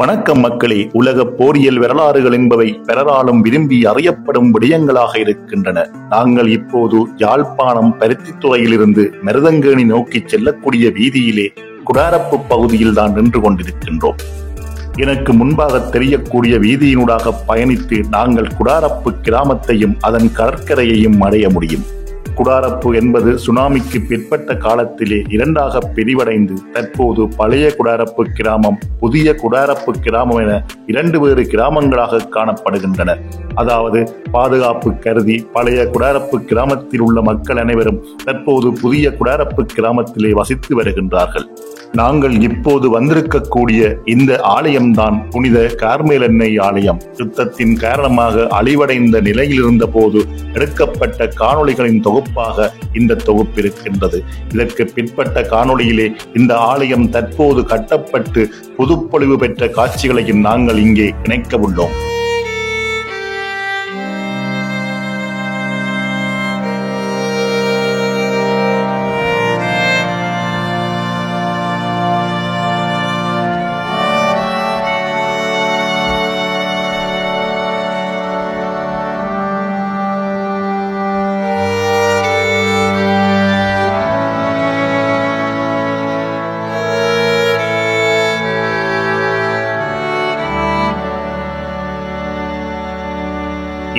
வணக்கம் மக்களே. உலக போரியல் வரலாறுகள் என்பவை பிறராலும் விரும்பி அறியப்படும் விடயங்களாக இருக்கின்றன. நாங்கள் இப்போது யாழ்ப்பாணம் பருத்தித்துறையிலிருந்து மருதங்கேணி நோக்கி செல்லக்கூடிய வீதியிலே குடாரப்பு பகுதியில் தான் நின்று கொண்டிருக்கின்றோம். எனக்கு முன்பாக தெரியக்கூடிய வீதியினூடாக பயணித்து நாங்கள் குடாரப்பு கிராமத்தையும் அதன் கடற்கரையையும் அடைய முடியும். குடாரப்பு என்பது சுனாமிக்கு பிற்பட்ட காலத்திலே இரண்டாக பிரிவடைந்து தற்போது பழைய குடாரப்பு கிராமம், புதிய குடாரப்பு கிராமம் என இரண்டு வேறு கிராமங்களாக காணப்படுகின்றன. அதாவது பாதுகாப்பு கருதி பழைய குடாரப்பு கிராமத்தில் உள்ள மக்கள் அனைவரும் தற்போது புதிய குடாரப்பு கிராமத்திலே வசித்து வருகின்றார்கள். நாங்கள் இப்போது வந்திருக்கக்கூடிய இந்த ஆலயம்தான் புனித கார்மேல் அன்னை ஆலயம். யுத்தத்தின் காரணமாக அழிவடைந்த நிலையில் இருந்த போது எடுக்கப்பட்ட காணொளிகளின் தொகுப்பாக இந்த தொகுப்பு இருக்கின்றது. இதற்கு பிற்பட்ட காணொளியிலே இந்த ஆலயம் தற்போது கட்டப்பட்டு புதுப்பொலிவு பெற்ற காட்சிகளையும் நாங்கள் இங்கே இணைக்க உள்ளோம்.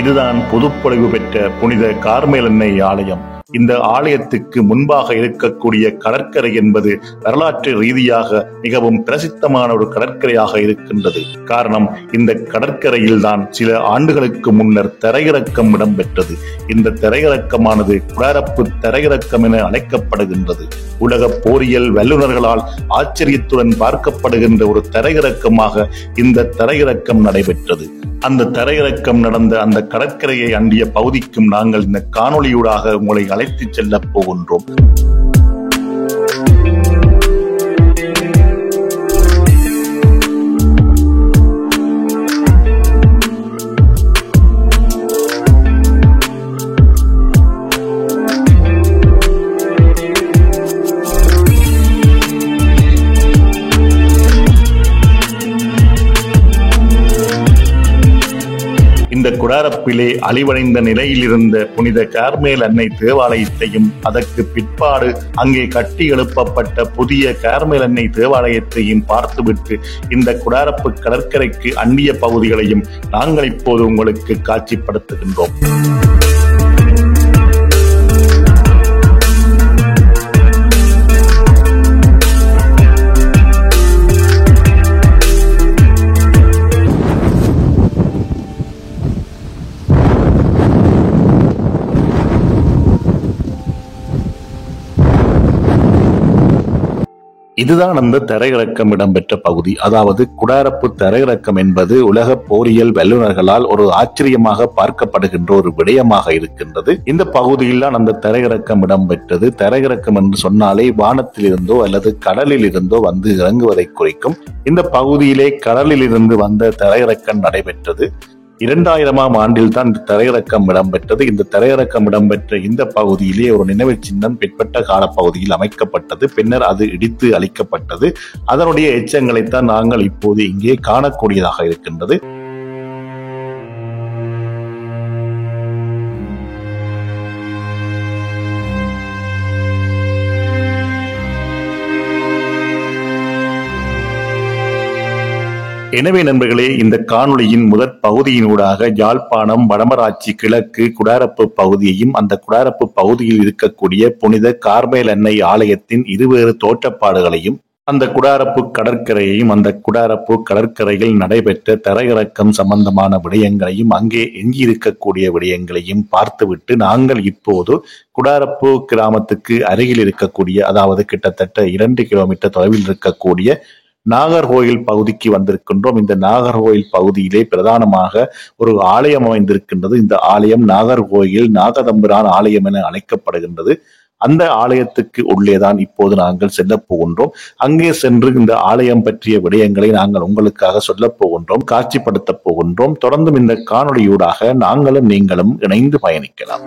இதுதான் புதுப்பொலிவு பெற்ற புனித கார்மேல் அன்னை ஆலயம். இந்த ஆலயத்துக்கு முன்பாக இருக்கக்கூடிய கடற்கரை என்பது வரலாற்று ரீதியாக மிகவும் பிரசித்தமான ஒரு கடற்கரையாக இருக்கின்றது. காரணம், இந்த கடற்கரையில் தான் சில ஆண்டுகளுக்கு முன்னர் தரையிறக்கம் இடம்பெற்றது. இந்த தரையிறக்கமானது குடாரப்பு தரையிறக்கம் என அழைக்கப்படுகின்றது. உலக போரியல் வல்லுநர்களால் ஆச்சரியத்துடன் பார்க்கப்படுகின்ற ஒரு தரையிறக்கமாக இந்த தரையிறக்கம் நடைபெற்றது. அந்த தரையிறக்கம் நடந்த அந்த கடற்கரையை அண்டிய பகுதிக்கும் நாங்கள் இந்த காணொளியூடாக உங்களை அழைத்துச் செல்லப் போகின்றோம். இந்த குடாரப்பிலே அழிவடைந்த நிலையில் இருந்த புனித கார்மேல் அன்னை தேவாலயத்தையும் அதற்கு பிற்பாடு அங்கே கட்டி எழுப்பப்பட்ட புதிய கார்மேல் அன்னை தேவாலயத்தையும் பார்த்துவிட்டு இந்த குடாரப்பு கடற்கரைக்கு அண்டிய பகுதிகளையும் நாங்கள் இப்போது உங்களுக்கு காட்சிப்படுத்துகின்றோம். இதுதான் அந்த தரையிறக்கம் இடம்பெற்ற பகுதி. அதாவது குடாரப்பு தரையிறக்கம் என்பது உலக போரியல் வல்லுநர்களால் ஒரு ஆச்சரியமாக பார்க்கப்படுகின்ற ஒரு விடயமாக இருக்கின்றது. இந்த பகுதியில் தான் அந்த தரையிறக்கம் இடம்பெற்றது. தரையிறக்கம் என்று சொன்னாலே வானத்தில் இருந்தோ அல்லது கடலில் இருந்தோ வந்து இறங்குவதை குறிக்கும். இந்த பகுதியிலே கடலில் இருந்து வந்த தரையிறக்கம் நடைபெற்றது. 2000ஆம் ஆண்டில் தான் இந்த தரையிறக்கம் இடம்பெற்றது. இந்த தரையிறக்கம் இடம்பெற்ற இந்த பகுதியிலே ஒரு நினைவு சின்னம் பிற்பட்ட காலப்பகுதியில் அமைக்கப்பட்டது. பின்னர் அது இடித்து அழிக்கப்பட்டது. அதனுடைய எச்சங்களைத்தான் நாங்கள் இப்போது இங்கே காணக்கூடியதாக இருக்கின்றது. எனவே நண்பர்களே, இந்த காணொளியின் முதற் பகுதியினூடாக யாழ்ப்பாணம் வடமராட்சி கிழக்கு குடாரப்பு பகுதியையும் அந்த குடாரப்பு பகுதியில் இருக்கக்கூடிய புனித கார்மேல் அன்னை ஆலயத்தின் இருவேறு தோற்றப்பாடுகளையும், அந்த குடாரப்பு கடற்கரையையும், அந்த குடாரப்பு கடற்கரையில் நடைபெற்ற தரையிறக்கம் சம்பந்தமான விடயங்களையும், அங்கே எஞ்சியிருக்கக்கூடிய விடயங்களையும் பார்த்துவிட்டு நாங்கள் இப்போது குடாரப்பு கிராமத்துக்கு அருகில் இருக்கக்கூடிய, அதாவது கிட்டத்தட்ட 2 கிலோமீட்டர் தொலைவில் இருக்கக்கூடிய நாகர்கோயில் பகுதிக்கு வந்திருக்கின்றோம். இந்த நாகர்கோயில் பகுதியிலே பிரதானமாக ஒரு ஆலயம் அமைந்திருக்கின்றது. இந்த ஆலயம் நாகர்கோயில் நாகதம்பிரான் ஆலயம் என அழைக்கப்படுகின்றது. அந்த ஆலயத்துக்கு உள்ளேதான் இப்போது நாங்கள் செல்ல போகின்றோம். அங்கே சென்று இந்த ஆலயம் பற்றிய விடயங்களை நாங்கள் உங்களுக்காக சொல்ல போகின்றோம், காட்சிப்படுத்த போகின்றோம். தொடர்ந்தும் இந்த காணொளியூடாக நாங்களும் நீங்களும் இணைந்து பயணிக்கலாம்.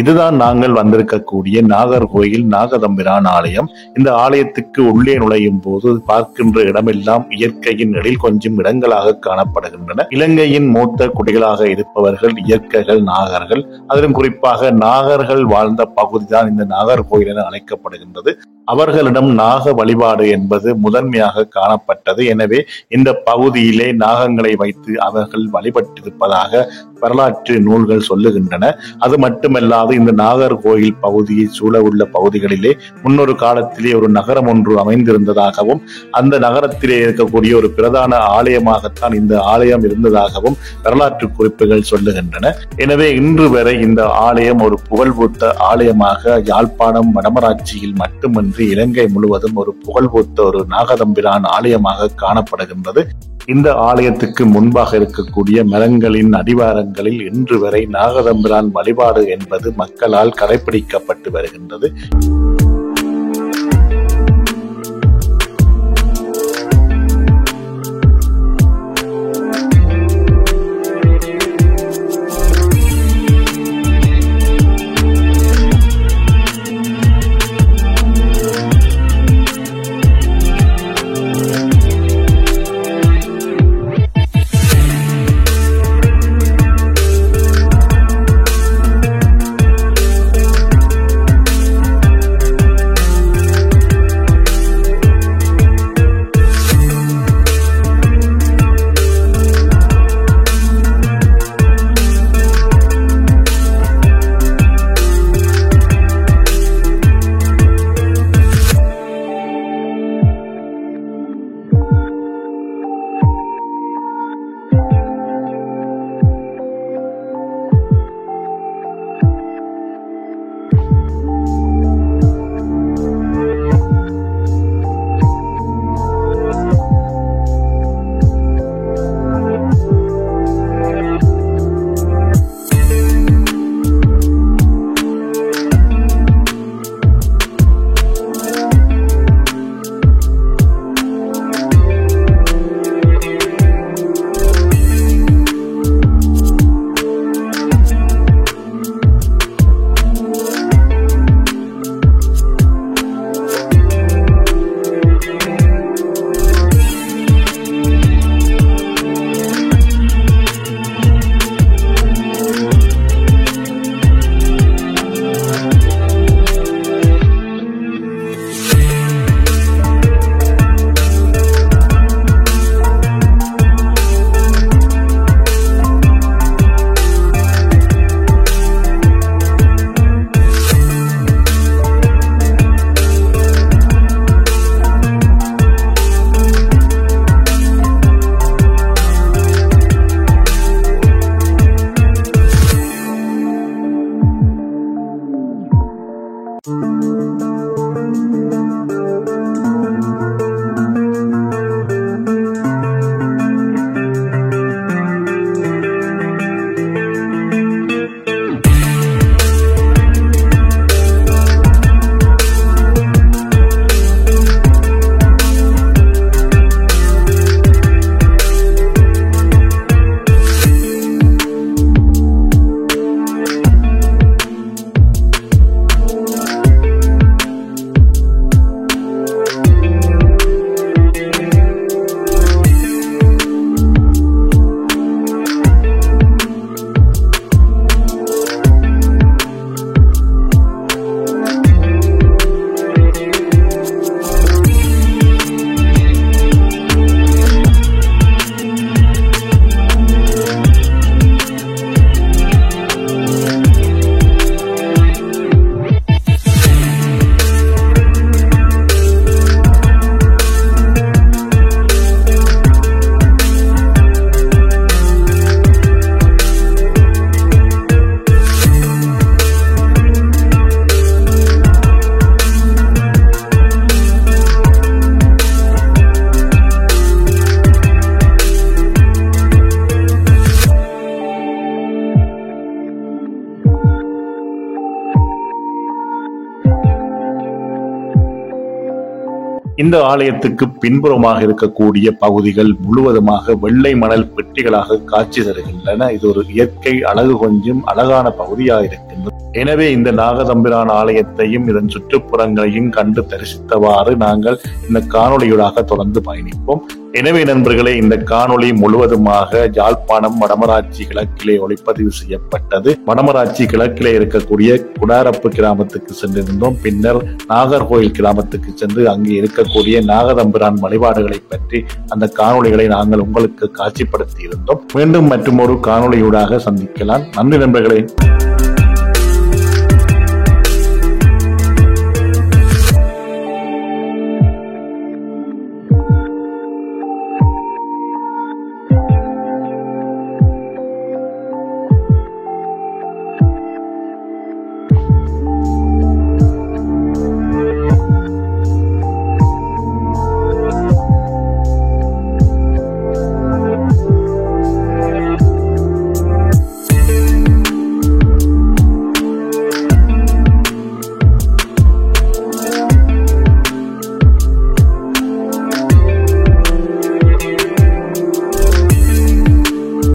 இதுதான் நாங்கள் வந்திருக்கக்கூடிய நாகர்கோயில் நாகதம்பிரான் ஆலயம். இந்த ஆலயத்துக்கு உள்ளே நுழையும் போது பார்க்கின்ற இடமெல்லாம் இயற்கையின் எழில் கொஞ்சம் இடங்களாக காணப்படுகின்றன. இலங்கையின் மூத்த குடிகளாக இருப்பவர்கள் இயற்கைகள் நாகர்கள். அதிலும் குறிப்பாக நாகர்கள் வாழ்ந்த பகுதிதான் இந்த நாகர்கோயில் என அழைக்கப்படுகின்றது. அவர்களிடம் நாக வழிபாடு என்பது முதன்மையாக காணப்பட்டது. எனவே இந்த பகுதியிலே நாகங்களை வைத்து அவர்கள் வழிபட்டிருப்பதாக வரலாற்று நூல்கள் சொல்லுகின்றன. அது மட்டுமல்லாது இந்த நாகர்கோயில் பகுதியை சூழ உள்ள பகுதிகளிலே முன்னொரு காலத்திலே ஒரு நகரம் ஒன்று அமைந்திருந்ததாகவும் அந்த நகரத்திலே இருக்கக்கூடிய ஒரு பிரதான ஆலயமாகத்தான் இந்த ஆலயம் இருந்ததாகவும் வரலாற்று குறிப்புகள் சொல்லுகின்றன. எனவே இன்று வரை இந்த ஆலயம் ஒரு புகழ்பூத்த ஆலயமாக யாழ்ப்பாணம் வடமராட்சியில் மட்டுமின்றி இலங்கை முழுவதும் ஒரு புகழ்பூத்த ஒரு நாகதம்பிரான் ஆலயமாக காணப்படுகின்றது. இந்த ஆலயத்துக்கு முன்பாக இருக்கக்கூடிய மரங்களின் அடிவாரங்களில் இன்று வரை நாகதம்பிரான் வழிபாடு என்பது மக்களால் கடைபிடிக்கப்பட்டு வருகின்றது. இந்த ஆலயத்துக்கு பின்புறமாக இருக்கக்கூடிய பகுதிகள் முழுவதுமாக வெள்ளை மணல் பெட்டிகளாக காட்சி தருகின்றன. இது ஒரு இயற்கை அழகு கொஞ்சம் அழகான பகுதியாக இருக்கின்றது. இருந்தது. எனவே இந்த நாகதம்பிரான் ஆலயத்தையும் இதன் சுற்றுப்புறங்களையும் கண்டு தரிசித்தவாறு நாங்கள் இந்த காணொளியூடாக தொடர்ந்து பயணிப்போம். எனவே நண்பர்களே, இந்த காணொளி முழுவதுமாக யாழ்ப்பாணம் வடமராட்சி கிழக்கிலே ஒளிப்பதிவு செய்யப்பட்டது. வடமராட்சி கிழக்கிலே இருக்கக்கூடிய குடாரப்பு கிராமத்துக்கு சென்றிருந்தோம். பின்னர் நாகர்கோயில் கிராமத்துக்கு சென்று அங்கே இருக்கக்கூடிய நாகதம்பிரான் வழிபாடுகளை பற்றி அந்த காணொளிகளை நாங்கள் உங்களுக்கு காட்சிப்படுத்தி இருந்தோம். மீண்டும் மற்றும் ஒரு காணொளியூடாக சந்திக்கலாம். நன்றி நண்பர்களே.